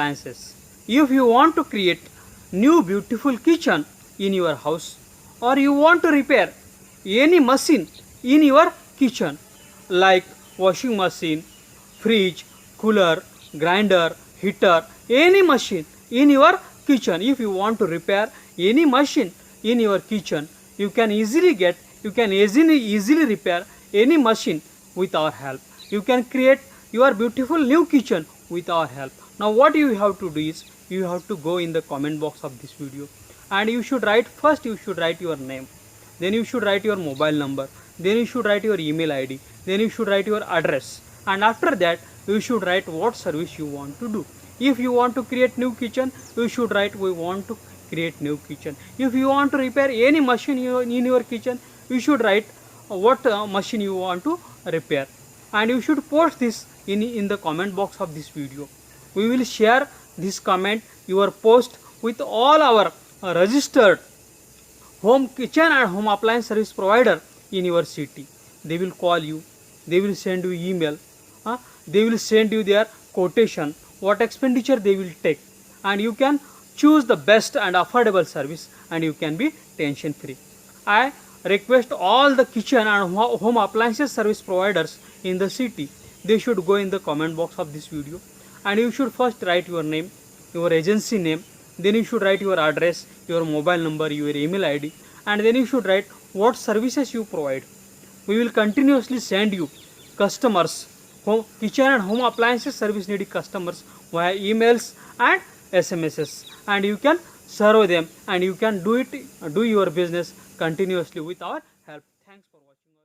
appliances. If you want to create new beautiful kitchen in your house, or you want to repair any machine in your kitchen like washing machine, fridge, cooler, grinder, heater, any machine in your kitchen, if you want to repair any machine in your kitchen, you can easily repair any machine with our help. You can create your beautiful new kitchen with our help. Now what you have to do is, you have to go in the comment box of this video, and you should write your name, then you should write your mobile number, then you should write your email ID, then you should write your address, and after that you should write what service you want to do. If you want to create new kitchen, you should write we want to create new kitchen. If you want to repair any machine in your kitchen, you should write what machine you want to repair, and you should post this in the comment box of this video. We will share this comment, your post, with all our registered home kitchen and home appliance service provider in your city. They will call you, they will send you email, they will send you their quotation, what expenditure they will take, and you can choose the best and affordable service, and you can be tension free. I request all the kitchen and home appliances service providers in the city, they should go in the comment box of this video, and you should first write your name, your agency name, then you should write your address, your mobile number, your email ID, and then you should write what services you provide. We will continuously send you customers, kitchen and home appliances service needy customers via emails and SMSs, and you can serve them, and you can do your business continuously with our help. Thanks for watching.